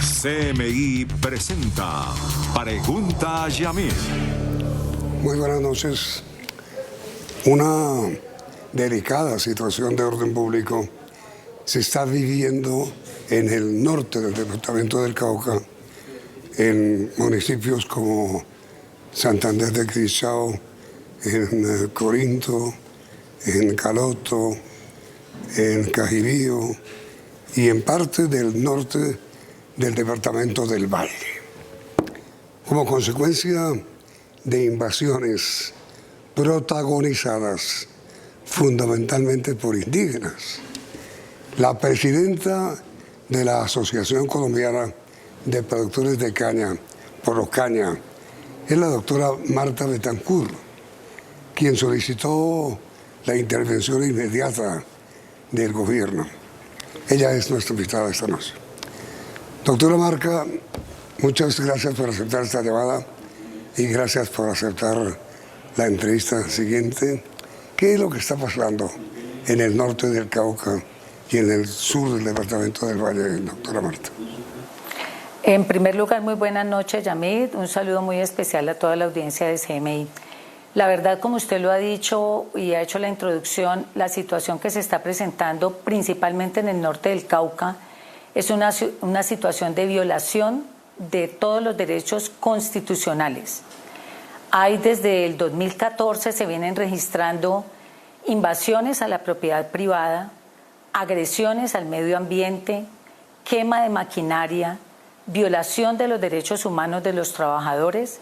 CMI presenta Pregunta a Yamil. Muy buenas noches. Una delicada situación de orden público se está viviendo en el norte del departamento del Cauca, en municipios como Santander de Quilichao, en Corinto, en Caloto, en Cajirío y en parte del norte del departamento del Valle. Como consecuencia de invasiones protagonizadas fundamentalmente por indígenas, la presidenta de la Asociación Colombiana de Productores de Caña, Porocaña, es la doctora Marta Betancourt, quien solicitó la intervención inmediata del gobierno. Ella es nuestra invitada esta noche. Doctora Marta, muchas gracias por aceptar esta llamada y gracias por aceptar la entrevista siguiente. ¿Qué es lo que está pasando en el norte del Cauca y en el sur del departamento del Valle, doctora Marta? En primer lugar, muy buenas noches, Yamid. Un saludo muy especial a toda la audiencia de CMI. La verdad, como usted lo ha dicho y ha hecho la introducción, la situación que se está presentando principalmente en el norte del Cauca es una situación de violación de todos los derechos constitucionales. Hay desde el 2014 se vienen registrando invasiones a la propiedad privada, agresiones al medio ambiente, quema de maquinaria, violación de los derechos humanos de los trabajadores,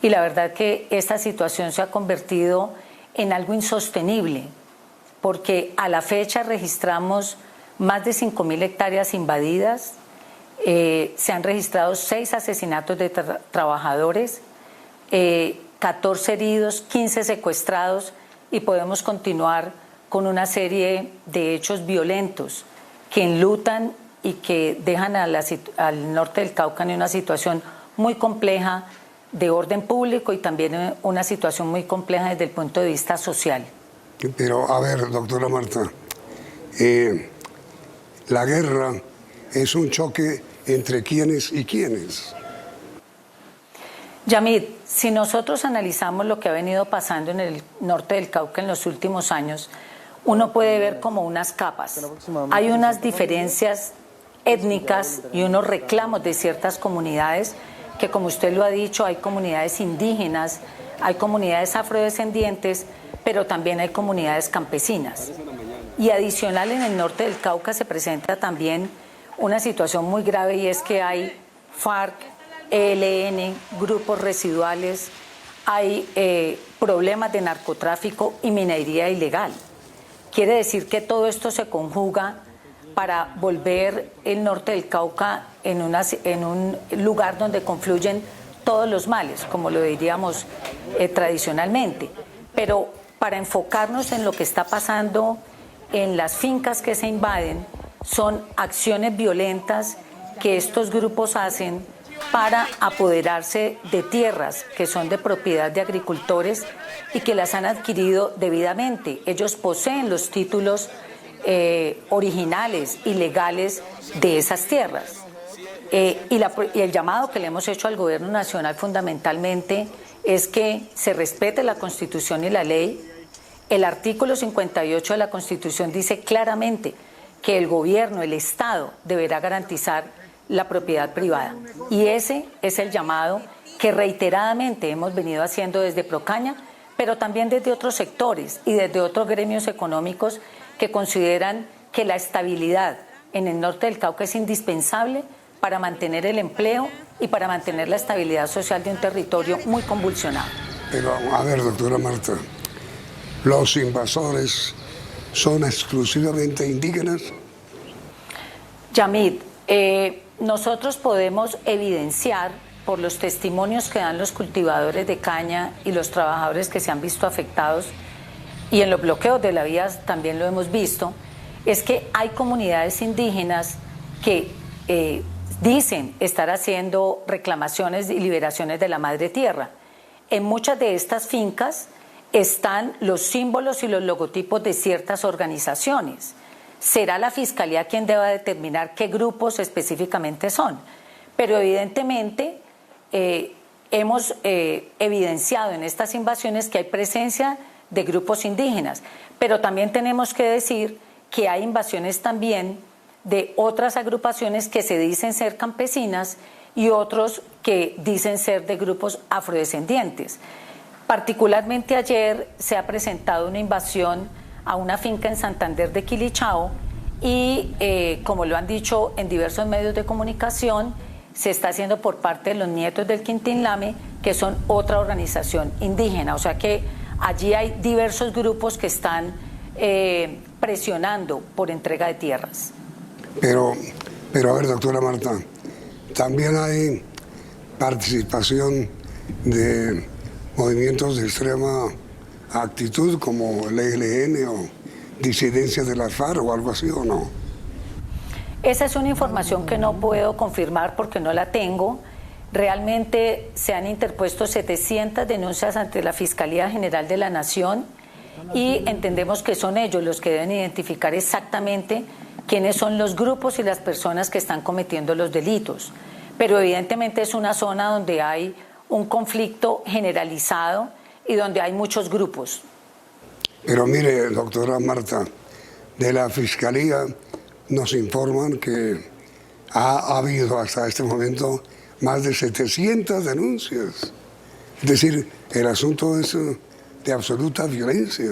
y la verdad que esta situación se ha convertido en algo insostenible, porque a la fecha registramos más de 5.000 hectáreas invadidas, se han registrado 6 asesinatos de trabajadores, 14 heridos, 15 secuestrados, y podemos continuar con una serie de hechos violentos que enlutan y que dejan al norte del Cauca en una situación muy compleja de orden público y también una situación muy compleja desde el punto de vista social. Pero, a ver, doctora Marta, la guerra es un choque entre quiénes y quiénes. Yamid, si nosotros analizamos lo que ha venido pasando en el norte del Cauca en los últimos años, uno puede ver como unas capas. Hay unas diferencias étnicas y unos reclamos de ciertas comunidades que, como usted lo ha dicho, hay comunidades indígenas, hay comunidades afrodescendientes, pero también hay comunidades campesinas. Y adicional, en el norte del Cauca se presenta también una situación muy grave, y es que hay FARC, ELN, grupos residuales, hay problemas de narcotráfico y minería ilegal. Quiere decir que todo esto se conjuga para volver el norte del Cauca en un lugar donde confluyen todos los males, como lo diríamos tradicionalmente. Pero para enfocarnos en lo que está pasando en las fincas que se invaden, son acciones violentas que estos grupos hacen para apoderarse de tierras que son de propiedad de agricultores y que las han adquirido debidamente. Ellos poseen los títulos originales y legales de esas tierras. Y el llamado que le hemos hecho al gobierno nacional fundamentalmente es que se respete la Constitución y la ley. El artículo 58 de la Constitución dice claramente que el gobierno, el Estado, deberá garantizar la propiedad privada. Y ese es el llamado que reiteradamente hemos venido haciendo desde Procaña, pero también desde otros sectores y desde otros gremios económicos que consideran que la estabilidad en el norte del Cauca es indispensable para mantener el empleo y para mantener la estabilidad social de un territorio muy convulsionado. Pero, a ver, doctora Marta, ¿los invasores son exclusivamente indígenas? Yamid, nosotros podemos evidenciar por los testimonios que dan los cultivadores de caña y los trabajadores que se han visto afectados, y en los bloqueos de la vía también lo hemos visto, es que hay comunidades indígenas que dicen estar haciendo reclamaciones y liberaciones de la madre tierra. En muchas de estas fincas están los símbolos y los logotipos de ciertas organizaciones. Será la Fiscalía quien deba determinar qué grupos específicamente son. Pero evidentemente hemos evidenciado en estas invasiones que hay presencia de grupos indígenas, pero también tenemos que decir que hay invasiones también de otras agrupaciones que se dicen ser campesinas y otros que dicen ser de grupos afrodescendientes. Particularmente ayer se ha presentado una invasión a una finca en Santander de Quilichao y, como lo han dicho en diversos medios de comunicación, se está haciendo por parte de los nietos del Quintín-Lame, que son otra organización indígena. O sea que allí hay diversos grupos que están presionando por entrega de tierras. Pero a ver, doctora Marta, también hay participación de movimientos de extrema actitud como el ELN o disidencias de las FARC o algo así, ¿o no? Esa es una información que no puedo confirmar porque no la tengo. Realmente se han interpuesto 700 denuncias ante la Fiscalía General de la Nación y entendemos que son ellos los que deben identificar exactamente quiénes son los grupos y las personas que están cometiendo los delitos. Pero evidentemente es una zona donde hay un conflicto generalizado y donde hay muchos grupos. Pero mire, doctora Marta, de la Fiscalía nos informan que ha habido hasta este momento más de 700 denuncias. Es decir, el asunto es de absoluta violencia.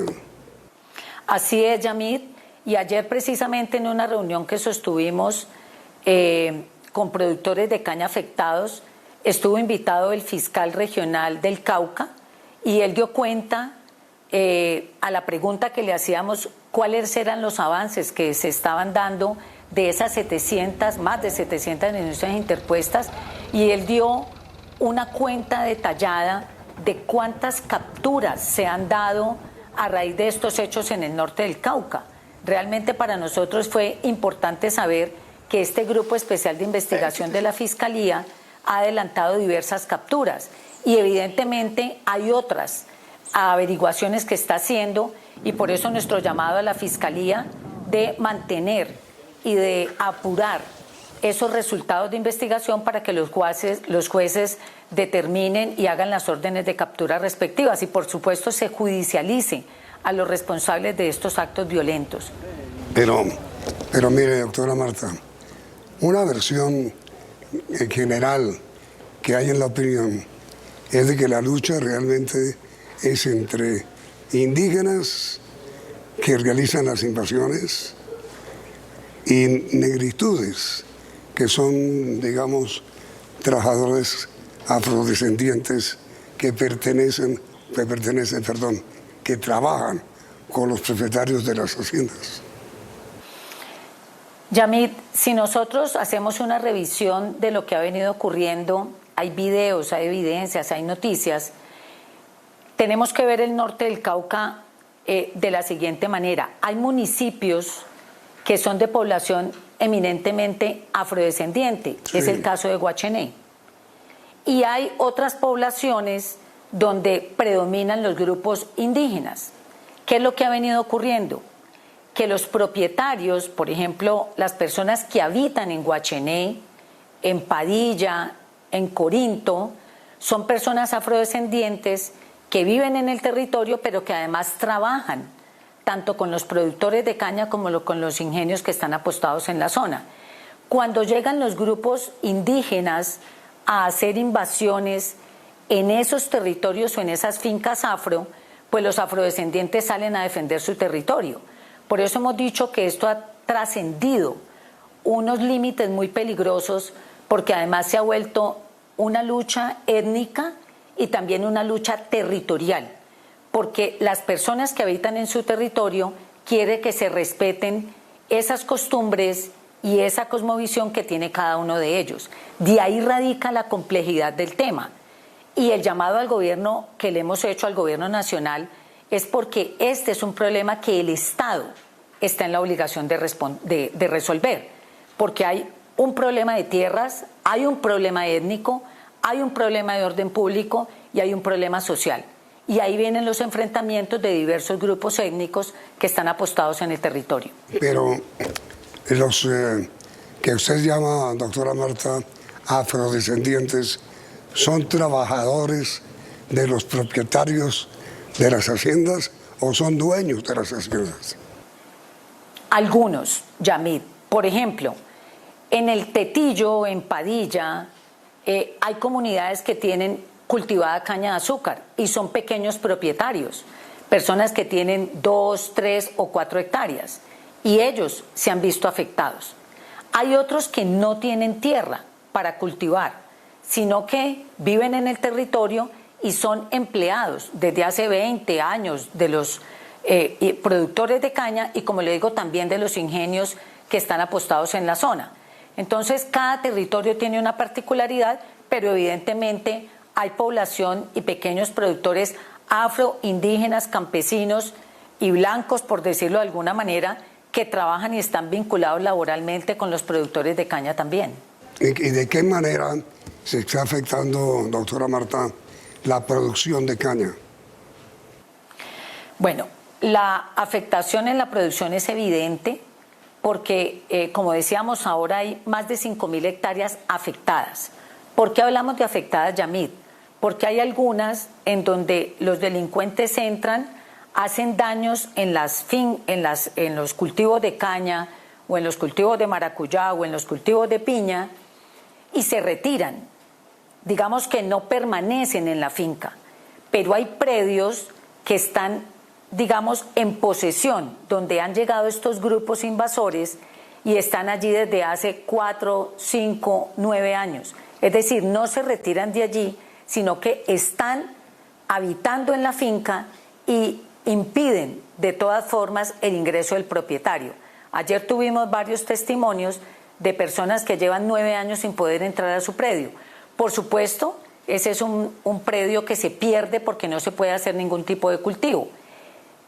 Así es, Yamid. Y ayer precisamente en una reunión que sostuvimos con productores de caña afectados, estuvo invitado el fiscal regional del Cauca y él dio cuenta a la pregunta que le hacíamos cuáles eran los avances que se estaban dando de esas 700, más de 700 denuncias interpuestas, y él dio una cuenta detallada de cuántas capturas se han dado a raíz de estos hechos en el norte del Cauca. Realmente para nosotros fue importante saber que este grupo especial de investigación de la Fiscalía ha adelantado diversas capturas y evidentemente hay otras averiguaciones que está haciendo, y por eso nuestro llamado a la Fiscalía de mantener y de apurar esos resultados de investigación para que los jueces determinen y hagan las órdenes de captura respectivas y por supuesto se judicialice a los responsables de estos actos violentos. Pero mire, doctora Marta, una versión general que hay en la opinión es de que la lucha realmente es entre indígenas que realizan las invasiones y negritudes que son, digamos, trabajadores afrodescendientes que trabajan con los propietarios de las haciendas. Yamid, si nosotros hacemos una revisión de lo que ha venido ocurriendo, hay videos, hay evidencias, hay noticias, tenemos que ver el norte del Cauca de la siguiente manera. Hay municipios que son de población eminentemente afrodescendiente, sí. Es el caso de Guachené. Y hay otras poblaciones donde predominan los grupos indígenas. ¿Qué es lo que ha venido ocurriendo? Que los propietarios, por ejemplo, las personas que habitan en Guachené, en Padilla, en Corinto, son personas afrodescendientes que viven en el territorio, pero que además trabajan tanto con los productores de caña como con los ingenios que están apostados en la zona. Cuando llegan los grupos indígenas a hacer invasiones en esos territorios o en esas fincas afro, pues los afrodescendientes salen a defender su territorio. Por eso hemos dicho que esto ha trascendido unos límites muy peligrosos, porque además se ha vuelto una lucha étnica y también una lucha territorial, porque las personas que habitan en su territorio quieren que se respeten esas costumbres y esa cosmovisión que tiene cada uno de ellos. De ahí radica la complejidad del tema. Y el llamado al gobierno que le hemos hecho al gobierno nacional es porque este es un problema que el Estado está en la obligación de resolver, porque hay un problema de tierras, hay un problema étnico, hay un problema de orden público y hay un problema social. Y ahí vienen los enfrentamientos de diversos grupos étnicos que están apostados en el territorio. Pero los que usted llama, doctora Marta, afrodescendientes son trabajadores de los propietarios de las haciendas o son dueños de las haciendas? Algunos, Yamid. Por ejemplo, en el Tetillo, en Padilla, hay comunidades que tienen cultivada caña de azúcar y son pequeños propietarios, personas que tienen 2, 3 o 4 hectáreas y ellos se han visto afectados. Hay otros que no tienen tierra para cultivar, sino que viven en el territorio y son empleados desde hace 20 años de los productores de caña y, como le digo, también de los ingenios que están apostados en la zona. Entonces, cada territorio tiene una particularidad, pero evidentemente hay población y pequeños productores afro, indígenas, campesinos y blancos, por decirlo de alguna manera, que trabajan y están vinculados laboralmente con los productores de caña también. ¿Y de qué manera se está afectando, doctora Marta, la producción de caña? Bueno, la afectación en la producción es evidente porque, como decíamos, ahora hay más de 5.000 hectáreas afectadas. ¿Por qué hablamos de afectadas, Yamid? Porque hay algunas en donde los delincuentes entran, hacen daños en los cultivos de caña o en los cultivos de maracuyá o en los cultivos de piña y se retiran. Digamos que no permanecen en la finca, pero hay predios que están, digamos, en posesión, donde han llegado estos grupos invasores y están allí desde hace 4, 5, 9 años. Es decir, no se retiran de allí, sino que están habitando en la finca y impiden de todas formas el ingreso del propietario. Ayer tuvimos varios testimonios de personas que llevan 9 años sin poder entrar a su predio. Por supuesto, ese es un predio que se pierde porque no se puede hacer ningún tipo de cultivo.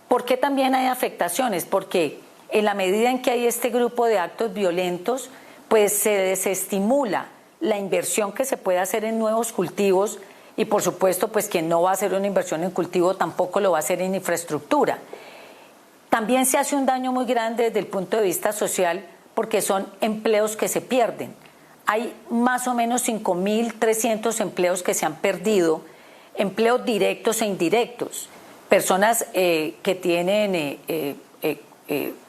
¿Por qué también hay afectaciones? Porque en la medida en que hay este grupo de actos violentos, pues se desestimula la inversión que se puede hacer en nuevos cultivos y, por supuesto, pues quien no va a hacer una inversión en cultivo tampoco lo va a hacer en infraestructura. También se hace un daño muy grande desde el punto de vista social porque son empleos que se pierden. Hay más o menos 5.300 empleos que se han perdido, empleos directos e indirectos. Personas que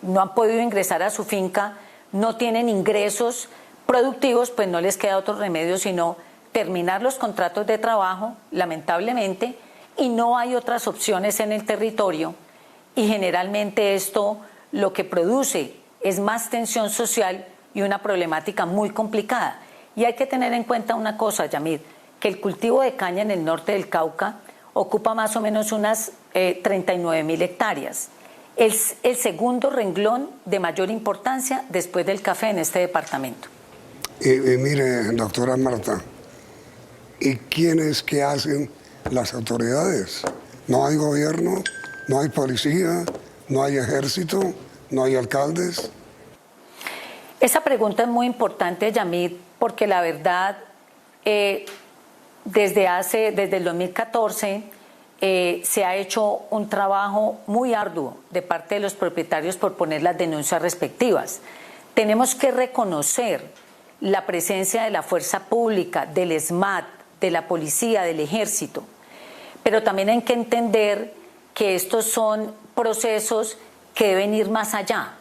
no han podido ingresar a su finca, no tienen ingresos productivos, pues no les queda otro remedio sino terminar los contratos de trabajo, lamentablemente, y no hay otras opciones en el territorio. Y generalmente esto lo que produce es más tensión social y una problemática muy complicada. Y hay que tener en cuenta una cosa, Yamid, que el cultivo de caña en el norte del Cauca ocupa más o menos unas 39.000 hectáreas. Es el segundo renglón de mayor importancia después del café en este departamento. Y mire, doctora Marta, ¿y quiénes que hacen las autoridades? No hay gobierno, no hay policía, no hay ejército, no hay alcaldes. Esa pregunta es muy importante, Yamid, porque la verdad, desde el 2014 se ha hecho un trabajo muy arduo de parte de los propietarios por poner las denuncias respectivas. Tenemos que reconocer la presencia de la fuerza pública, del SMAT, de la policía, del ejército, pero también hay que entender que estos son procesos que deben ir más allá,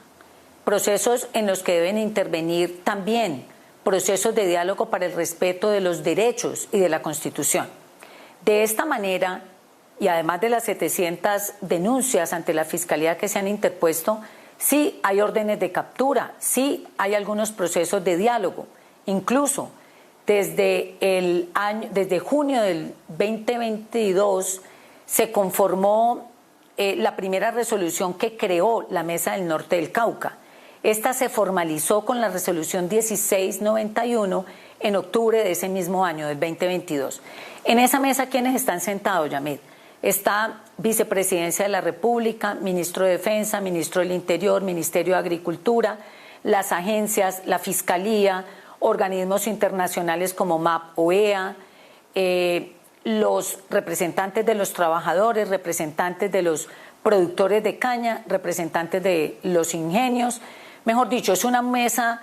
procesos en los que deben intervenir también procesos de diálogo para el respeto de los derechos y de la Constitución. De esta manera, y además de las 700 denuncias ante la Fiscalía que se han interpuesto, sí hay órdenes de captura, sí hay algunos procesos de diálogo. Incluso desde junio del 2022 se conformó la primera resolución que creó la Mesa del Norte del Cauca. Esta se formalizó con la resolución 1691 en octubre de ese mismo año, del 2022. En esa mesa, ¿quiénes están sentados, Yamid? Está Vicepresidencia de la República, Ministro de Defensa, Ministro del Interior, Ministerio de Agricultura, las agencias, la Fiscalía, organismos internacionales como MAP, OEA, los representantes de los trabajadores, representantes de los productores de caña, representantes de los ingenios. Mejor dicho, es una mesa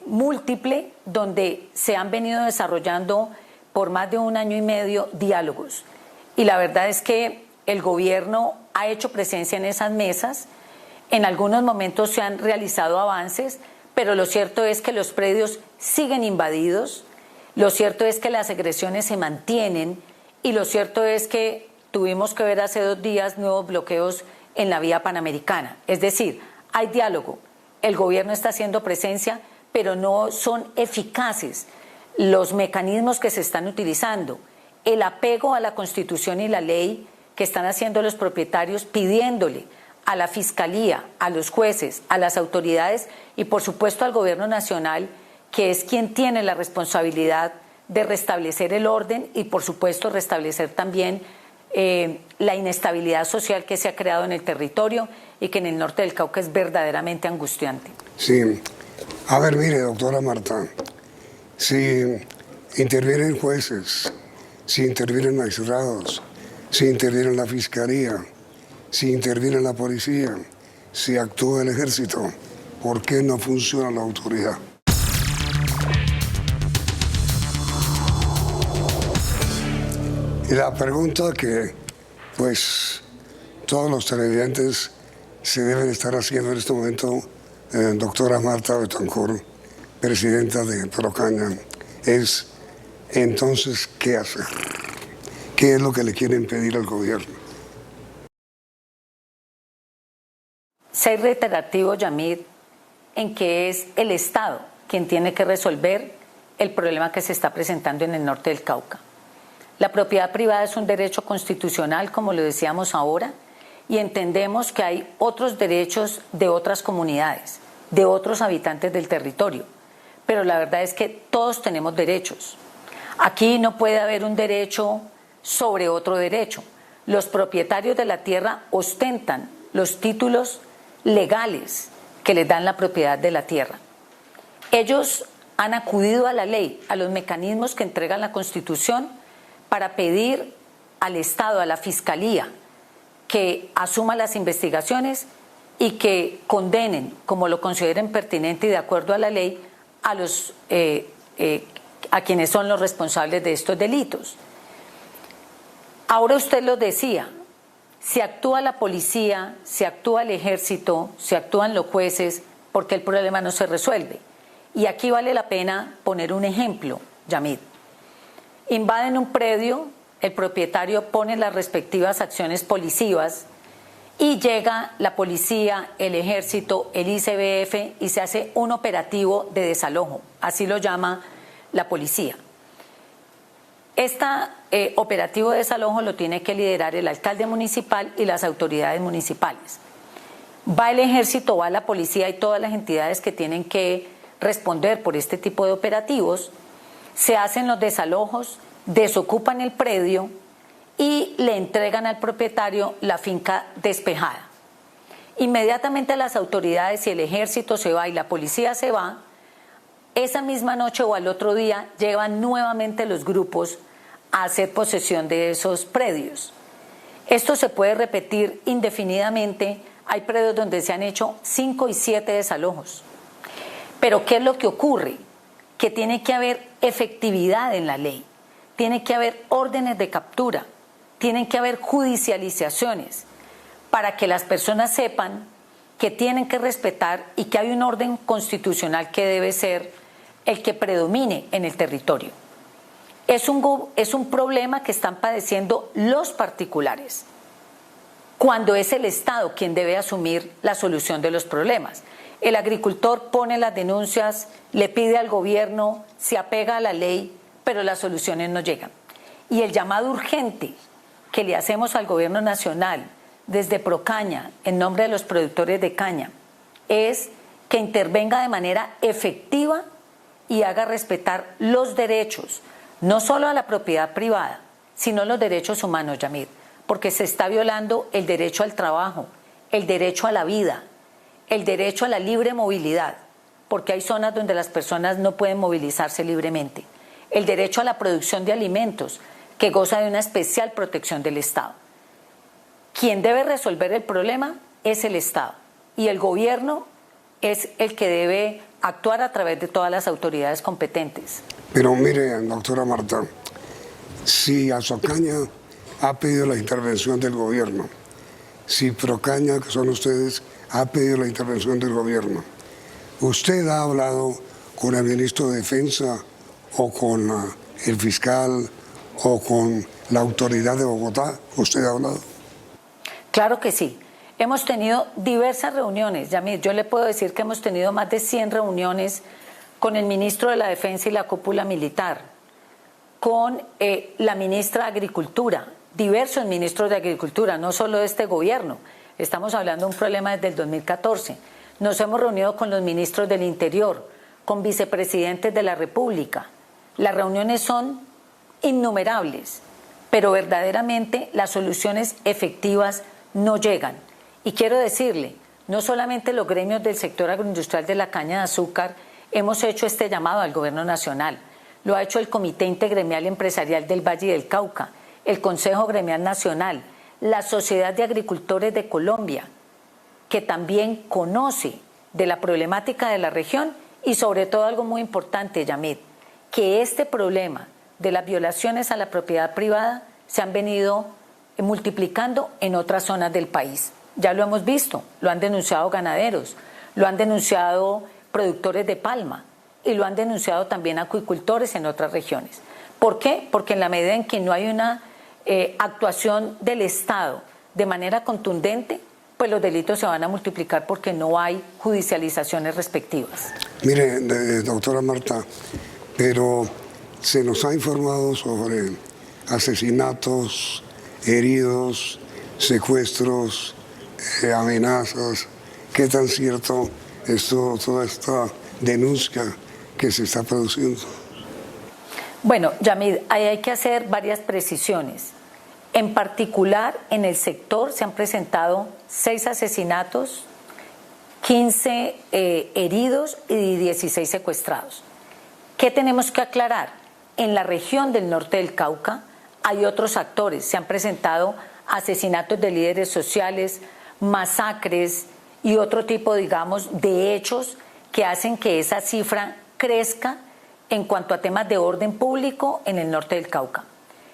múltiple donde se han venido desarrollando por más de 1 año y medio diálogos. Y la verdad es que el gobierno ha hecho presencia en esas mesas. En algunos momentos se han realizado avances, pero lo cierto es que los predios siguen invadidos, lo cierto es que las agresiones se mantienen y lo cierto es que tuvimos que ver hace 2 días nuevos bloqueos en la vía panamericana. Es decir, hay diálogo, el gobierno está haciendo presencia, pero no son eficaces los mecanismos que se están utilizando. El apego a la Constitución y la ley que están haciendo los propietarios pidiéndole a la Fiscalía, a los jueces, a las autoridades y por supuesto al Gobierno Nacional, que es quien tiene la responsabilidad de restablecer el orden y por supuesto restablecer también la inestabilidad social que se ha creado en el territorio y que en el norte del Cauca es verdaderamente angustiante. Sí. A ver, mire, doctora Marta, si intervienen jueces, si intervienen magistrados, si interviene la Fiscalía, si interviene la policía, si actúa el ejército, ¿por qué no funciona la autoridad? Y la pregunta que, pues, todos los televidentes se deben estar haciendo en este momento, doctora Marta Bethancourt, presidenta de Procaña, es, entonces, ¿qué hacer? ¿Qué es lo que le quieren pedir al gobierno? Ser reiterativo, Yamid, en que es el Estado quien tiene que resolver el problema que se está presentando en el norte del Cauca. La propiedad privada es un derecho constitucional, como lo decíamos ahora, y entendemos que hay otros derechos de otras comunidades, de otros habitantes del territorio, pero la verdad es que todos tenemos derechos. Aquí no puede haber un derecho sobre otro derecho. Los propietarios de la tierra ostentan los títulos legales que les dan la propiedad de la tierra. Ellos han acudido a la ley, a los mecanismos que entrega la Constitución para pedir al Estado, a la Fiscalía, que asuma las investigaciones y que condenen, como lo consideren pertinente y de acuerdo a la ley, a quienes son los responsables de estos delitos. Ahora usted lo decía, si actúa la policía, si actúa el ejército, si actúan los jueces, porque el problema no se resuelve. Y aquí vale la pena poner un ejemplo, Yamid. Invaden un predio, el propietario pone las respectivas acciones policivas y llega la policía, el ejército, el ICBF y se hace un operativo de desalojo, así lo llama la policía. Este operativo de desalojo lo tiene que liderar el alcalde municipal y las autoridades municipales. Va el ejército, va la policía y todas las entidades que tienen que responder por este tipo de operativos, se hacen los desalojos, desocupan el predio y le entregan al propietario la finca despejada. Inmediatamente las autoridades y el ejército se va y la policía se va, esa misma noche o al otro día llevan nuevamente los grupos a hacer posesión de esos predios. Esto se puede repetir indefinidamente. Hay predios donde se han hecho 5 y 7 desalojos. Pero ¿qué es lo que ocurre? Que tiene que haber efectividad en la ley, tiene que haber órdenes de captura, tienen que haber judicializaciones para que las personas sepan que tienen que respetar y que hay un orden constitucional que debe ser el que predomine en el territorio. Es un problema que están padeciendo los particulares, cuando es el Estado quien debe asumir la solución de los problemas. El agricultor pone las denuncias, le pide al gobierno, se apega a la ley, pero las soluciones no llegan. Y el llamado urgente que le hacemos al gobierno nacional desde Procaña, en nombre de los productores de caña, es que intervenga de manera efectiva y haga respetar los derechos, no solo a la propiedad privada, sino los derechos humanos, Yamid, porque se está violando el derecho al trabajo, el derecho a la vida, el derecho a la libre movilidad, porque hay zonas donde las personas no pueden movilizarse libremente, el derecho a la producción de alimentos, que goza de una especial protección del Estado. Quien debe resolver el problema es el Estado y el gobierno es el que debe actuar a través de todas las autoridades competentes. Pero mire, doctora Marta, si Asocaña ha pedido la intervención del gobierno, si Procaña, que son ustedes, ha pedido la intervención del gobierno, ¿usted ha hablado con el ministro de Defensa o con el fiscal o con la autoridad de Bogotá? ¿Usted ha hablado? Claro que sí. Hemos tenido diversas reuniones, Yamid. Yo le puedo decir que hemos tenido más de 100 reuniones con el ministro de la Defensa y la cúpula militar, con la ministra de Agricultura, diversos ministros de Agricultura, no solo de este gobierno. Estamos hablando de un problema desde el 2014. Nos hemos reunido con los ministros del Interior, con vicepresidentes de la República. Las reuniones son innumerables, pero verdaderamente las soluciones efectivas no llegan. Y quiero decirle, no solamente los gremios del sector agroindustrial de la caña de azúcar hemos hecho este llamado al gobierno nacional, lo ha hecho el Comité Intergremial Empresarial del Valle del Cauca, el Consejo Gremial Nacional, la Sociedad de Agricultores de Colombia, que también conoce de la problemática de la región y sobre todo algo muy importante, Yamid, que este problema de las violaciones a la propiedad privada se han venido multiplicando en otras zonas del país. Ya lo hemos visto, lo han denunciado ganaderos, lo han denunciado productores de palma y lo han denunciado también acuicultores en otras regiones. ¿Por qué? Porque en la medida en que no hay una actuación del Estado de manera contundente, pues los delitos se van a multiplicar porque no hay judicializaciones respectivas. Mire, doctora Marta, pero se nos ha informado sobre asesinatos, heridos, secuestros, amenazas. ¿Qué tan cierto es toda esta denuncia que se está produciendo? Bueno, Yamid, ahí hay que hacer varias precisiones. En particular, en el sector se han presentado 6 asesinatos, 15 heridos y 16 secuestrados. ¿Qué tenemos que aclarar? En la región del norte del Cauca hay otros actores. Se han presentado asesinatos de líderes sociales, masacres y otro tipo, digamos, de hechos que hacen que esa cifra crezca en cuanto a temas de orden público en el norte del Cauca.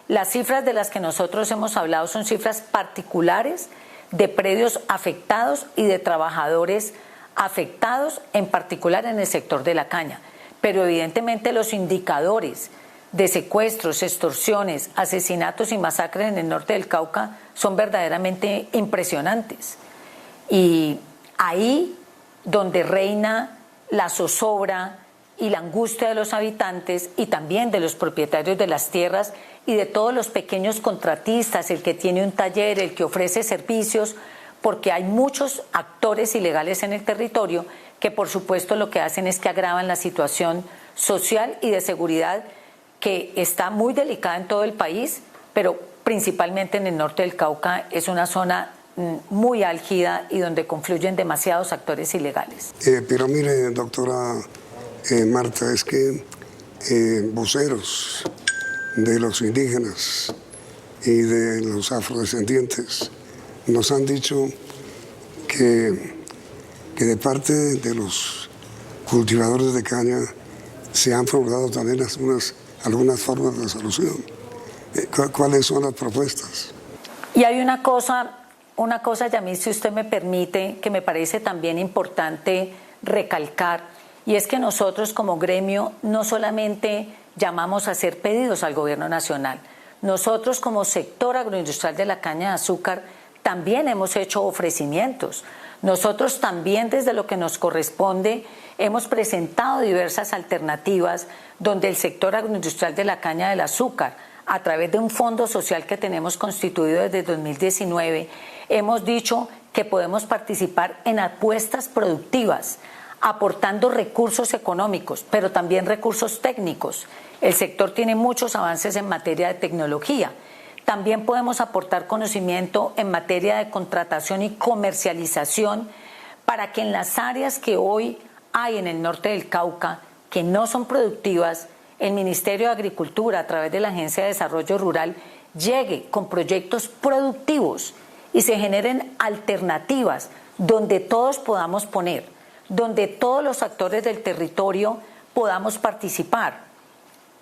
Las cifras de las que nosotros hemos hablado son cifras particulares de predios afectados y de trabajadores afectados, en particular en el sector de la caña. Pero evidentemente los indicadores de secuestros, extorsiones, asesinatos y masacres en el norte del Cauca son verdaderamente impresionantes. Y ahí donde reina la zozobra y la angustia de los habitantes y también de los propietarios de las tierras y de todos los pequeños contratistas, el que tiene un taller, el que ofrece servicios, porque hay muchos actores ilegales en el territorio que por supuesto lo que hacen es que agravan la situación social y de seguridad que está muy delicada en todo el país, pero principalmente en el norte del Cauca es una zona muy álgida y donde confluyen demasiados actores ilegales. Pero mire, doctora Marta, es que voceros de los indígenas y de los afrodescendientes nos han dicho que de parte de los cultivadores de caña se han formulado también algunas formas de solución. ¿Cuáles son las propuestas? Y hay una cosa, Yamil, si usted me permite, que me parece también importante recalcar, y es que nosotros como gremio no solamente llamamos a hacer pedidos al gobierno nacional, nosotros como sector agroindustrial de la caña de azúcar también hemos hecho ofrecimientos. Nosotros también desde lo que nos corresponde hemos presentado diversas alternativas donde el sector agroindustrial de la caña del azúcar, a través de un fondo social que tenemos constituido desde 2019, hemos dicho que podemos participar en apuestas productivas, aportando recursos económicos, pero también recursos técnicos. El sector tiene muchos avances en materia de tecnología. También podemos aportar conocimiento en materia de contratación y comercialización para que en las áreas que hoy hay en el norte del Cauca, que no son productivas, el Ministerio de Agricultura, a través de la Agencia de Desarrollo Rural, llegue con proyectos productivos y se generen alternativas donde todos podamos poner, donde todos los actores del territorio podamos participar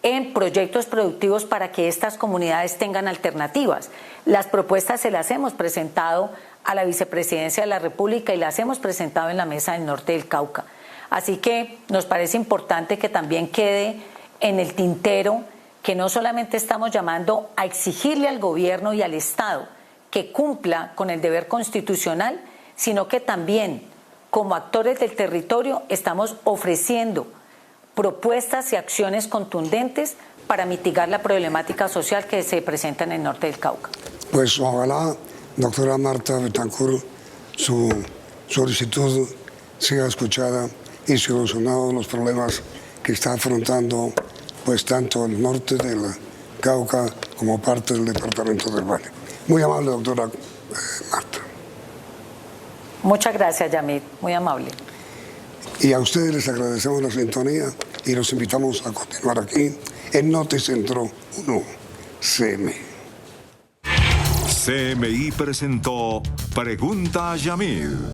en proyectos productivos para que estas comunidades tengan alternativas. Las propuestas se las hemos presentado a la Vicepresidencia de la República y las hemos presentado en la Mesa del Norte del Cauca. Así que nos parece importante que también quede en el tintero que no solamente estamos llamando a exigirle al gobierno y al Estado que cumpla con el deber constitucional, sino que también, como actores del territorio, estamos ofreciendo propuestas y acciones contundentes para mitigar la problemática social que se presenta en el norte del Cauca. Pues ojalá, doctora Marta Betancourt, su solicitud sea escuchada y solucionados los problemas que está afrontando pues tanto el norte del Cauca como parte del departamento del Valle. Muy amable, doctora Marta. Muchas gracias, Yamid, muy amable. Y a ustedes les agradecemos la sintonía y los invitamos a continuar aquí en Noticentro 1 CMI. CMI presentó Pregunta a Yamid.